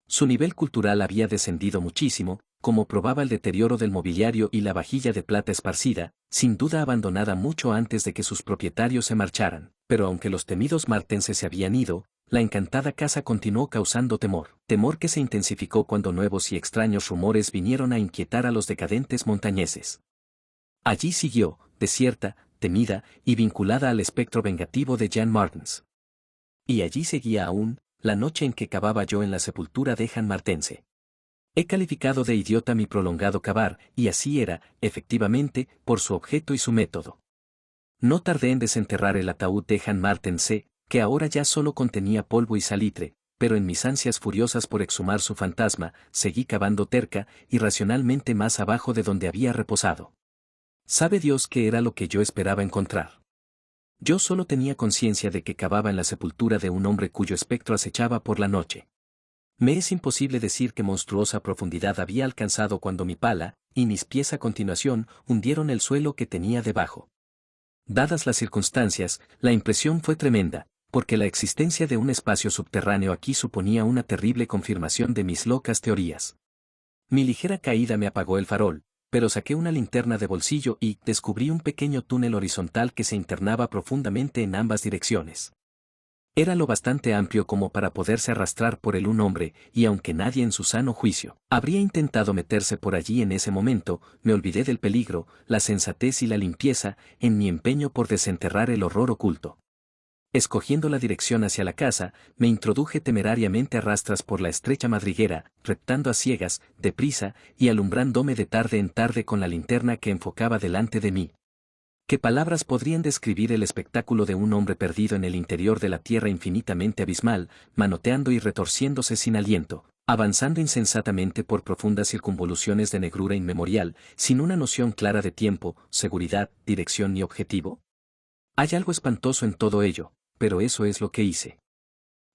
Su nivel cultural había descendido muchísimo, como probaba el deterioro del mobiliario y la vajilla de plata esparcida, sin duda abandonada mucho antes de que sus propietarios se marcharan, pero aunque los temidos martenses se habían ido, la encantada casa continuó causando temor que se intensificó cuando nuevos y extraños rumores vinieron a inquietar a los decadentes montañeses. Allí siguió, desierta, temida y vinculada al espectro vengativo de Jan Martens. Y allí seguía aún, la noche en que cavaba yo en la sepultura de Jan Martense. He calificado de idiota mi prolongado cavar, y así era, efectivamente, por su objeto y su método. No tardé en desenterrar el ataúd de Jan Martense, que ahora ya solo contenía polvo y salitre, pero en mis ansias furiosas por exhumar su fantasma, seguí cavando terca y racionalmente más abajo de donde había reposado. Sabe Dios qué era lo que yo esperaba encontrar. Yo solo tenía conciencia de que cavaba en la sepultura de un hombre cuyo espectro acechaba por la noche. Me es imposible decir qué monstruosa profundidad había alcanzado cuando mi pala, y mis pies a continuación, hundieron el suelo que tenía debajo. Dadas las circunstancias, la impresión fue tremenda, porque la existencia de un espacio subterráneo aquí suponía una terrible confirmación de mis locas teorías. Mi ligera caída me apagó el farol, pero saqué una linterna de bolsillo y descubrí un pequeño túnel horizontal que se internaba profundamente en ambas direcciones. Era lo bastante amplio como para poderse arrastrar por él un hombre, y aunque nadie en su sano juicio habría intentado meterse por allí en ese momento, me olvidé del peligro, la sensatez y la limpieza, en mi empeño por desenterrar el horror oculto. Escogiendo la dirección hacia la casa, me introduje temerariamente a rastras por la estrecha madriguera, reptando a ciegas, deprisa, y alumbrándome de tarde en tarde con la linterna que enfocaba delante de mí. ¿Qué palabras podrían describir el espectáculo de un hombre perdido en el interior de la tierra infinitamente abismal, manoteando y retorciéndose sin aliento, avanzando insensatamente por profundas circunvoluciones de negrura inmemorial, sin una noción clara de tiempo, seguridad, dirección ni objetivo? Hay algo espantoso en todo ello, pero eso es lo que hice.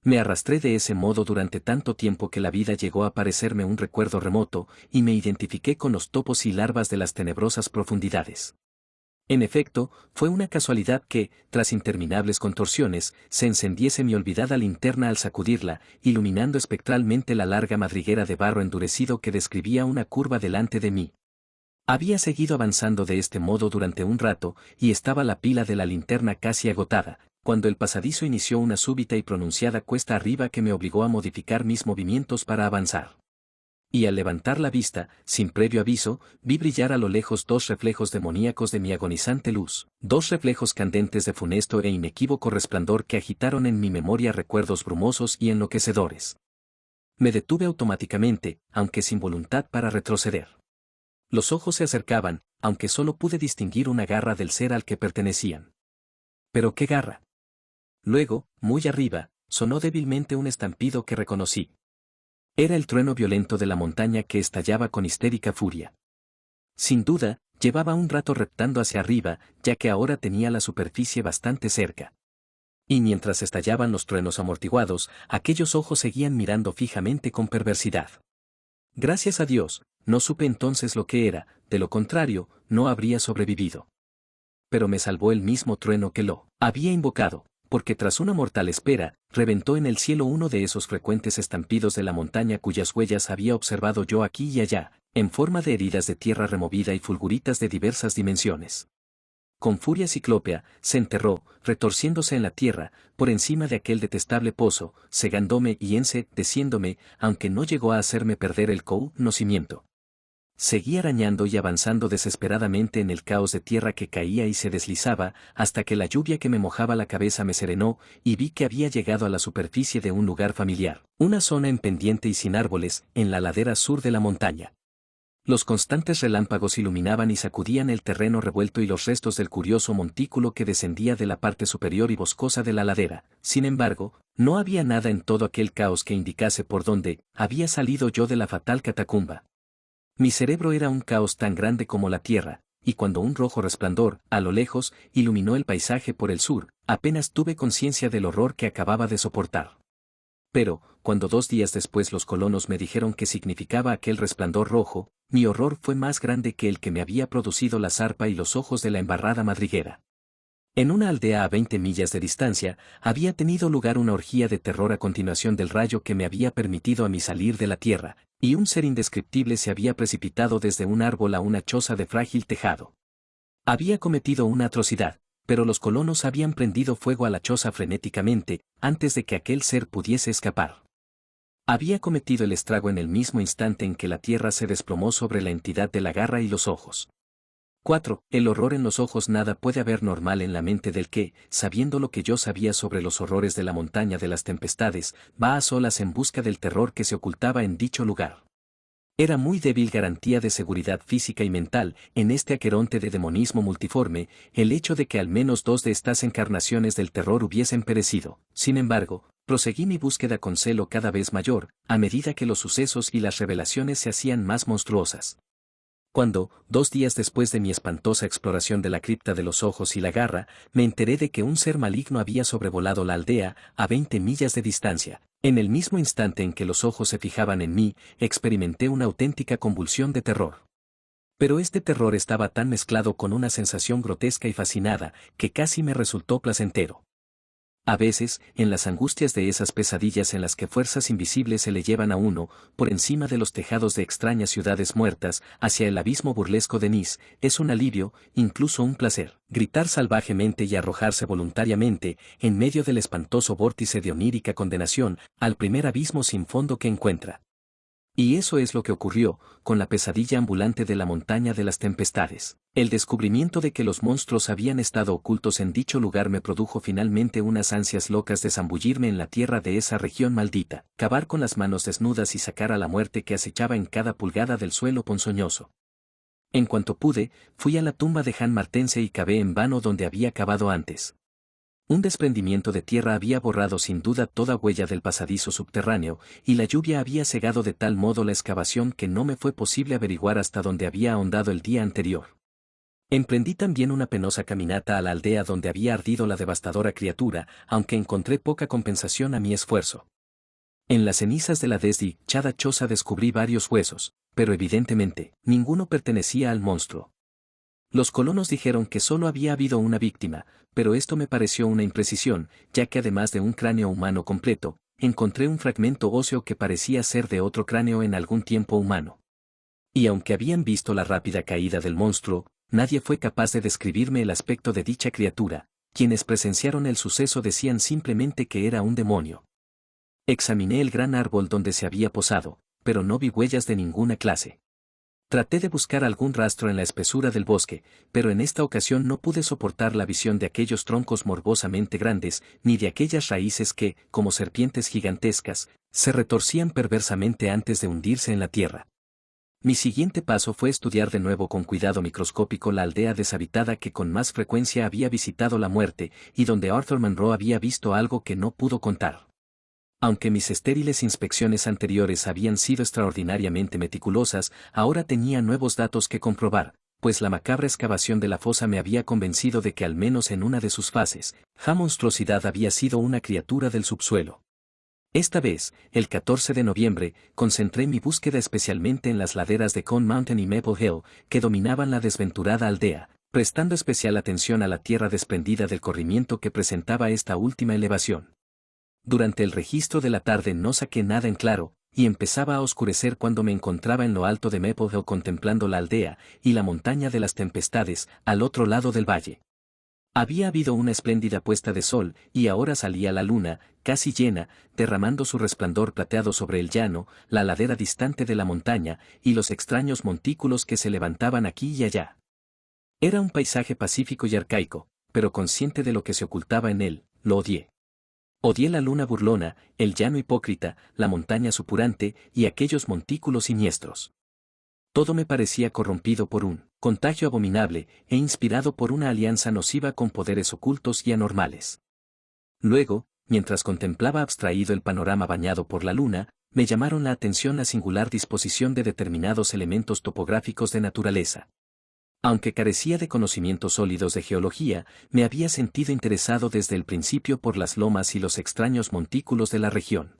Me arrastré de ese modo durante tanto tiempo que la vida llegó a parecerme un recuerdo remoto, y me identifiqué con los topos y larvas de las tenebrosas profundidades. En efecto, fue una casualidad que, tras interminables contorsiones, se encendiese mi olvidada linterna al sacudirla, iluminando espectralmente la larga madriguera de barro endurecido que describía una curva delante de mí. Había seguido avanzando de este modo durante un rato, y estaba la pila de la linterna casi agotada, cuando el pasadizo inició una súbita y pronunciada cuesta arriba que me obligó a modificar mis movimientos para avanzar. Y al levantar la vista, sin previo aviso, vi brillar a lo lejos dos reflejos demoníacos de mi agonizante luz, dos reflejos candentes de funesto e inequívoco resplandor que agitaron en mi memoria recuerdos brumosos y enloquecedores. Me detuve automáticamente, aunque sin voluntad para retroceder. Los ojos se acercaban, aunque solo pude distinguir una garra del ser al que pertenecían. ¿Pero qué garra? Luego, muy arriba, sonó débilmente un estampido que reconocí. Era el trueno violento de la montaña que estallaba con histérica furia. Sin duda, llevaba un rato reptando hacia arriba, ya que ahora tenía la superficie bastante cerca. Y mientras estallaban los truenos amortiguados, aquellos ojos seguían mirando fijamente con perversidad. Gracias a Dios, no supe entonces lo que era, de lo contrario, no habría sobrevivido. Pero me salvó el mismo trueno que lo había invocado, porque tras una mortal espera, reventó en el cielo uno de esos frecuentes estampidos de la montaña cuyas huellas había observado yo aquí y allá, en forma de heridas de tierra removida y fulguritas de diversas dimensiones. Con furia ciclópea, se enterró, retorciéndose en la tierra, por encima de aquel detestable pozo, cegándome y ensedeciéndome, aunque no llegó a hacerme perder el conocimiento. Seguí arañando y avanzando desesperadamente en el caos de tierra que caía y se deslizaba, hasta que la lluvia que me mojaba la cabeza me serenó, y vi que había llegado a la superficie de un lugar familiar, una zona en pendiente y sin árboles, en la ladera sur de la montaña. Los constantes relámpagos iluminaban y sacudían el terreno revuelto y los restos del curioso montículo que descendía de la parte superior y boscosa de la ladera. Sin embargo, no había nada en todo aquel caos que indicase por dónde había salido yo de la fatal catacumba. Mi cerebro era un caos tan grande como la tierra, y cuando un rojo resplandor, a lo lejos, iluminó el paisaje por el sur, apenas tuve conciencia del horror que acababa de soportar. Pero, cuando 2 días después los colonos me dijeron qué significaba aquel resplandor rojo, mi horror fue más grande que el que me había producido la zarpa y los ojos de la embarrada madriguera. En una aldea a 20 millas de distancia, había tenido lugar una orgía de terror a continuación del rayo que me había permitido a mí salir de la tierra, y un ser indescriptible se había precipitado desde un árbol a una choza de frágil tejado. Había cometido una atrocidad, pero los colonos habían prendido fuego a la choza frenéticamente, antes de que aquel ser pudiese escapar. Había cometido el estrago en el mismo instante en que la tierra se desplomó sobre la entidad de la garra y los ojos. 4. El horror en los ojos. Nada puede haber normal en la mente del que, sabiendo lo que yo sabía sobre los horrores de la montaña de las tempestades, va a solas en busca del terror que se ocultaba en dicho lugar. Era muy débil garantía de seguridad física y mental, en este aqueronte de demonismo multiforme, el hecho de que al menos 2 de estas encarnaciones del terror hubiesen perecido. Sin embargo, proseguí mi búsqueda con celo cada vez mayor, a medida que los sucesos y las revelaciones se hacían más monstruosas. Cuando, 2 días después de mi espantosa exploración de la cripta de los ojos y la garra, me enteré de que un ser maligno había sobrevolado la aldea, a 20 millas de distancia, en el mismo instante en que los ojos se fijaban en mí, experimenté una auténtica convulsión de terror. Pero este terror estaba tan mezclado con una sensación grotesca y fascinada, que casi me resultó placentero. A veces, en las angustias de esas pesadillas en las que fuerzas invisibles se le llevan a uno, por encima de los tejados de extrañas ciudades muertas, hacia el abismo burlesco de Nice, es un alivio, incluso un placer, gritar salvajemente y arrojarse voluntariamente, en medio del espantoso vórtice de onírica condenación, al primer abismo sin fondo que encuentra. Y eso es lo que ocurrió, con la pesadilla ambulante de la montaña de las tempestades. El descubrimiento de que los monstruos habían estado ocultos en dicho lugar me produjo finalmente unas ansias locas de zambullirme en la tierra de esa región maldita, cavar con las manos desnudas y sacar a la muerte que acechaba en cada pulgada del suelo ponzoñoso. En cuanto pude, fui a la tumba de Han Martense y cavé en vano donde había cavado antes. Un desprendimiento de tierra había borrado sin duda toda huella del pasadizo subterráneo, y la lluvia había cegado de tal modo la excavación que no me fue posible averiguar hasta dónde había ahondado el día anterior. Emprendí también una penosa caminata a la aldea donde había ardido la devastadora criatura, aunque encontré poca compensación a mi esfuerzo. En las cenizas de la desdichada choza descubrí varios huesos, pero evidentemente, ninguno pertenecía al monstruo. Los colonos dijeron que solo había habido una víctima, pero esto me pareció una imprecisión, ya que además de un cráneo humano completo, encontré un fragmento óseo que parecía ser de otro cráneo en algún tiempo humano. Y aunque habían visto la rápida caída del monstruo, nadie fue capaz de describirme el aspecto de dicha criatura. Quienes presenciaron el suceso decían simplemente que era un demonio. Examiné el gran árbol donde se había posado, pero no vi huellas de ninguna clase. Traté de buscar algún rastro en la espesura del bosque, pero en esta ocasión no pude soportar la visión de aquellos troncos morbosamente grandes, ni de aquellas raíces que, como serpientes gigantescas, se retorcían perversamente antes de hundirse en la tierra. Mi siguiente paso fue estudiar de nuevo con cuidado microscópico la aldea deshabitada que con más frecuencia había visitado la muerte, y donde Arthur Monroe había visto algo que no pudo contar. Aunque mis estériles inspecciones anteriores habían sido extraordinariamente meticulosas, ahora tenía nuevos datos que comprobar, pues la macabra excavación de la fosa me había convencido de que al menos en una de sus fases, la monstruosidad había sido una criatura del subsuelo. Esta vez, el 14 de noviembre, concentré mi búsqueda especialmente en las laderas de Cone Mountain y Maple Hill, que dominaban la desventurada aldea, prestando especial atención a la tierra desprendida del corrimiento que presentaba esta última elevación. Durante el registro de la tarde no saqué nada en claro, y empezaba a oscurecer cuando me encontraba en lo alto de Maple Hill contemplando la aldea y la montaña de las tempestades, al otro lado del valle. Había habido una espléndida puesta de sol, y ahora salía la luna, casi llena, derramando su resplandor plateado sobre el llano, la ladera distante de la montaña, y los extraños montículos que se levantaban aquí y allá. Era un paisaje pacífico y arcaico, pero consciente de lo que se ocultaba en él, lo odié. Odié la luna burlona, el llano hipócrita, la montaña supurante y aquellos montículos siniestros. Todo me parecía corrompido por un contagio abominable e inspirado por una alianza nociva con poderes ocultos y anormales. Luego, mientras contemplaba abstraído el panorama bañado por la luna, me llamaron la atención la singular disposición de determinados elementos topográficos de naturaleza. Aunque carecía de conocimientos sólidos de geología, me había sentido interesado desde el principio por las lomas y los extraños montículos de la región.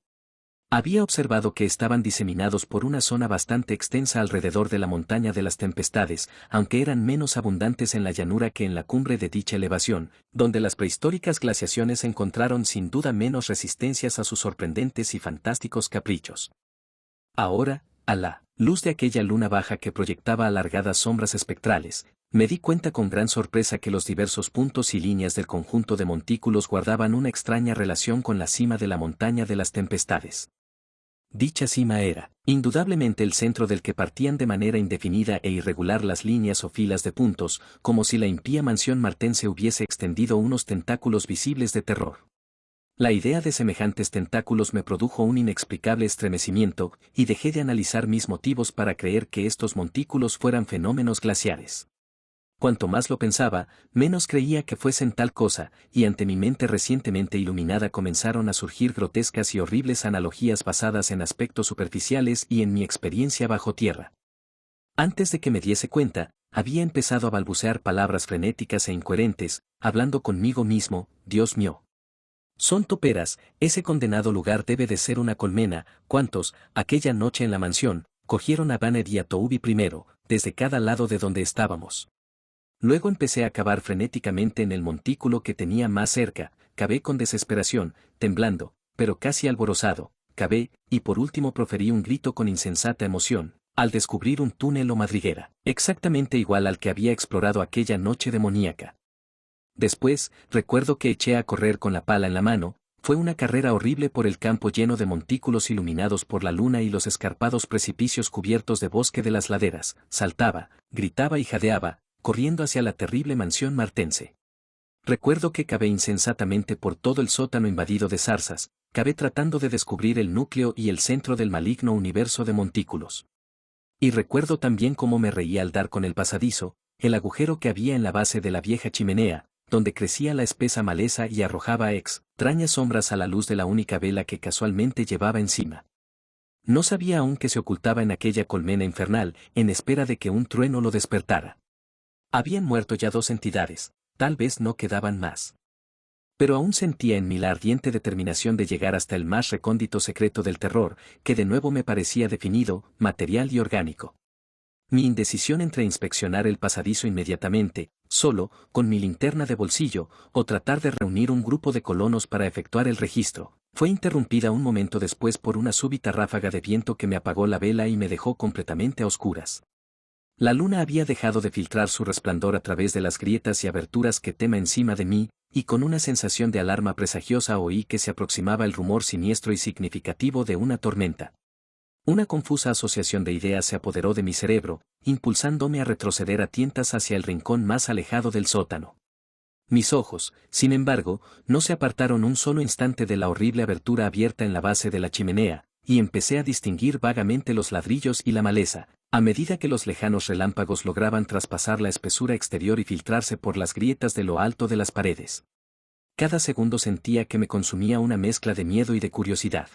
Había observado que estaban diseminados por una zona bastante extensa alrededor de la montaña de las tempestades, aunque eran menos abundantes en la llanura que en la cumbre de dicha elevación, donde las prehistóricas glaciaciones encontraron sin duda menos resistencias a sus sorprendentes y fantásticos caprichos. Ahora, a la luz de aquella luna baja que proyectaba alargadas sombras espectrales, me di cuenta con gran sorpresa que los diversos puntos y líneas del conjunto de montículos guardaban una extraña relación con la cima de la montaña de las tempestades. Dicha cima era, indudablemente el centro del que partían de manera indefinida e irregular las líneas o filas de puntos, como si la impía mansión martense hubiese extendido unos tentáculos visibles de terror. La idea de semejantes tentáculos me produjo un inexplicable estremecimiento, y dejé de analizar mis motivos para creer que estos montículos fueran fenómenos glaciares. Cuanto más lo pensaba, menos creía que fuesen tal cosa, y ante mi mente recientemente iluminada comenzaron a surgir grotescas y horribles analogías basadas en aspectos superficiales y en mi experiencia bajo tierra. Antes de que me diese cuenta, había empezado a balbucear palabras frenéticas e incoherentes, hablando conmigo mismo: Dios mío. Son toperas, ese condenado lugar debe de ser una colmena. ¿Cuántos, aquella noche en la mansión, cogieron a Banner y a Toby primero, desde cada lado de donde estábamos? Luego empecé a cavar frenéticamente en el montículo que tenía más cerca, cavé con desesperación, temblando, pero casi alborozado, cavé, y por último proferí un grito con insensata emoción, al descubrir un túnel o madriguera, exactamente igual al que había explorado aquella noche demoníaca. Después, recuerdo que eché a correr con la pala en la mano. Fue una carrera horrible por el campo lleno de montículos iluminados por la luna y los escarpados precipicios cubiertos de bosque de las laderas. Saltaba, gritaba y jadeaba, corriendo hacia la terrible mansión martense. Recuerdo que cavé insensatamente por todo el sótano invadido de zarzas, cavé tratando de descubrir el núcleo y el centro del maligno universo de montículos. Y recuerdo también cómo me reía al dar con el pasadizo, el agujero que había en la base de la vieja chimenea, donde crecía la espesa maleza y arrojaba extrañas sombras a la luz de la única vela que casualmente llevaba encima. No sabía aún que se ocultaba en aquella colmena infernal, en espera de que un trueno lo despertara. Habían muerto ya 2 entidades, tal vez no quedaban más. Pero aún sentía en mí la ardiente determinación de llegar hasta el más recóndito secreto del terror, que de nuevo me parecía definido, material y orgánico. Mi indecisión entre inspeccionar el pasadizo inmediatamente, solo, con mi linterna de bolsillo, o tratar de reunir un grupo de colonos para efectuar el registro, fue interrumpida un momento después por una súbita ráfaga de viento que me apagó la vela y me dejó completamente a oscuras. La luna había dejado de filtrar su resplandor a través de las grietas y aberturas que tema encima de mí, y con una sensación de alarma presagiosa oí que se aproximaba el rumor siniestro y significativo de una tormenta. Una confusa asociación de ideas se apoderó de mi cerebro, impulsándome a retroceder a tientas hacia el rincón más alejado del sótano. Mis ojos, sin embargo, no se apartaron un solo instante de la horrible abertura abierta en la base de la chimenea, y empecé a distinguir vagamente los ladrillos y la maleza, a medida que los lejanos relámpagos lograban traspasar la espesura exterior y filtrarse por las grietas de lo alto de las paredes. Cada segundo sentía que me consumía una mezcla de miedo y de curiosidad.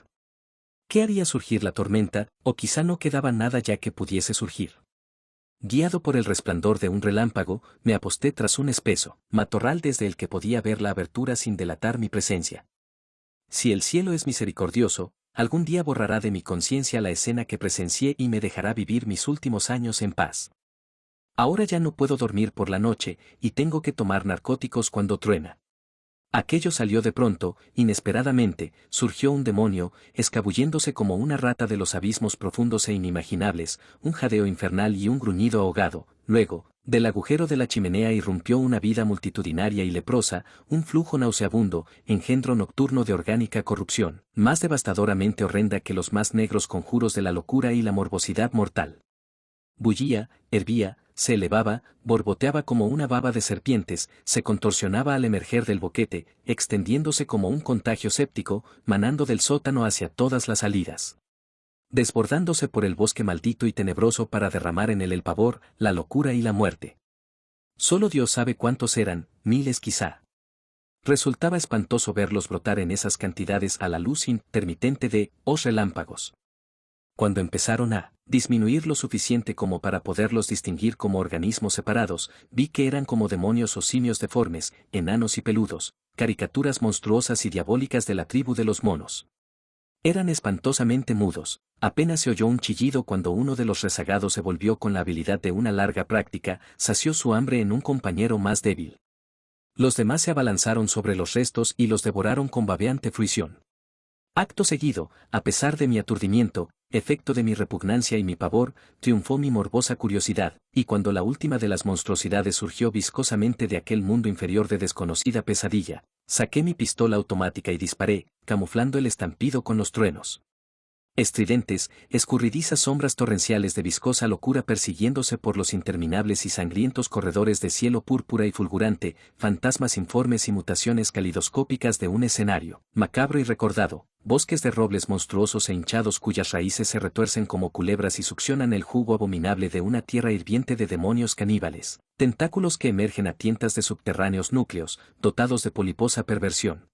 ¿Qué haría surgir la tormenta, o quizá no quedaba nada ya que pudiese surgir? Guiado por el resplandor de un relámpago, me aposté tras un espeso matorral desde el que podía ver la abertura sin delatar mi presencia. Si el cielo es misericordioso, algún día borrará de mi conciencia la escena que presencié y me dejará vivir mis últimos años en paz. Ahora ya no puedo dormir por la noche, y tengo que tomar narcóticos cuando truena. Aquello salió de pronto, inesperadamente, surgió un demonio, escabulléndose como una rata de los abismos profundos e inimaginables, un jadeo infernal y un gruñido ahogado. Luego, del agujero de la chimenea irrumpió una vida multitudinaria y leprosa, un flujo nauseabundo, engendro nocturno de orgánica corrupción, más devastadoramente horrenda que los más negros conjuros de la locura y la morbosidad mortal. Bullía, hervía, se elevaba, borboteaba como una baba de serpientes, se contorsionaba al emerger del boquete, extendiéndose como un contagio séptico, manando del sótano hacia todas las salidas. Desbordándose por el bosque maldito y tenebroso para derramar en él el pavor, la locura y la muerte. Solo Dios sabe cuántos eran, miles quizá. Resultaba espantoso verlos brotar en esas cantidades a la luz intermitente de relámpagos. Cuando empezaron a disminuir lo suficiente como para poderlos distinguir como organismos separados, vi que eran como demonios o simios deformes, enanos y peludos, caricaturas monstruosas y diabólicas de la tribu de los monos. Eran espantosamente mudos, apenas se oyó un chillido cuando uno de los rezagados se volvió con la habilidad de una larga práctica, sació su hambre en un compañero más débil. Los demás se abalanzaron sobre los restos y los devoraron con babeante fruición. Acto seguido, a pesar de mi aturdimiento, efecto de mi repugnancia y mi pavor, triunfó mi morbosa curiosidad, y cuando la última de las monstruosidades surgió viscosamente de aquel mundo inferior de desconocida pesadilla, saqué mi pistola automática y disparé, camuflando el estampido con los truenos. Estridentes, escurridizas sombras torrenciales de viscosa locura persiguiéndose por los interminables y sangrientos corredores de cielo púrpura y fulgurante, fantasmas informes y mutaciones calidoscópicas de un escenario, macabro y recordado, bosques de robles monstruosos e hinchados cuyas raíces se retuercen como culebras y succionan el jugo abominable de una tierra hirviente de demonios caníbales, tentáculos que emergen a tientas de subterráneos núcleos, dotados de poliposa perversión.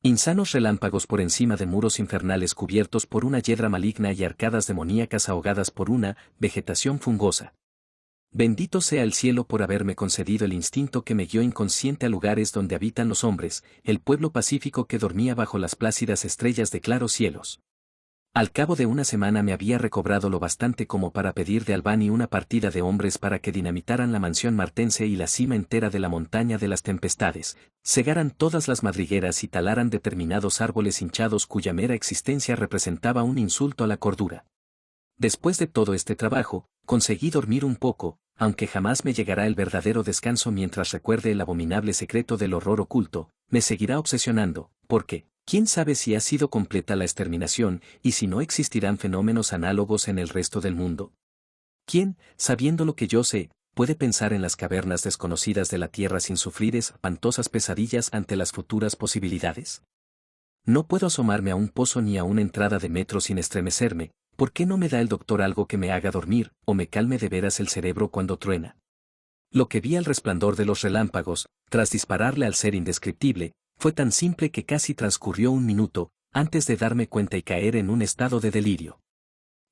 Insanos relámpagos por encima de muros infernales cubiertos por una hiedra maligna y arcadas demoníacas ahogadas por una vegetación fungosa. Bendito sea el cielo por haberme concedido el instinto que me guió inconsciente a lugares donde habitan los hombres, el pueblo pacífico que dormía bajo las plácidas estrellas de claros cielos. Al cabo de una semana me había recobrado lo bastante como para pedir de Albany una partida de hombres para que dinamitaran la mansión martense y la cima entera de la montaña de las tempestades, cegaran todas las madrigueras y talaran determinados árboles hinchados cuya mera existencia representaba un insulto a la cordura. Después de todo este trabajo, conseguí dormir un poco, aunque jamás me llegará el verdadero descanso mientras recuerde el abominable secreto del horror oculto, me seguirá obsesionando, porque ¿quién sabe si ha sido completa la exterminación y si no existirán fenómenos análogos en el resto del mundo? ¿Quién, sabiendo lo que yo sé, puede pensar en las cavernas desconocidas de la Tierra sin sufrir espantosas pesadillas ante las futuras posibilidades? No puedo asomarme a un pozo ni a una entrada de metro sin estremecerme, ¿Por qué no me da el doctor algo que me haga dormir, o me calme de veras el cerebro cuando truena? Lo que vi al resplandor de los relámpagos, tras dispararle al ser indescriptible, fue tan simple que casi transcurrió un minuto, antes de darme cuenta y caer en un estado de delirio.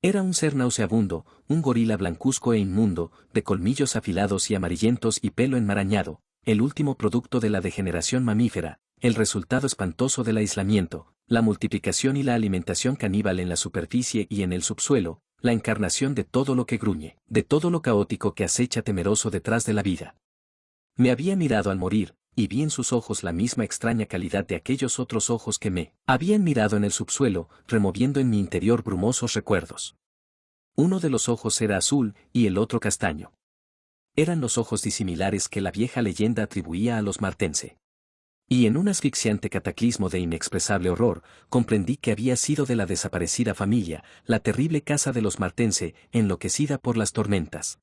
Era un ser nauseabundo, un gorila blancuzco e inmundo, de colmillos afilados y amarillentos y pelo enmarañado, el último producto de la degeneración mamífera, el resultado espantoso del aislamiento, la multiplicación y la alimentación caníbal en la superficie y en el subsuelo, la encarnación de todo lo que gruñe, de todo lo caótico que acecha temeroso detrás de la vida. Me había mirado al morir, y vi en sus ojos la misma extraña calidad de aquellos otros ojos que me habían mirado en el subsuelo, removiendo en mi interior brumosos recuerdos. Uno de los ojos era azul y el otro castaño. Eran los ojos disimilares que la vieja leyenda atribuía a los Martense. Y en un asfixiante cataclismo de inexpresable horror, comprendí que había sido de la desaparecida familia, la terrible casa de los Martense, enloquecida por las tormentas.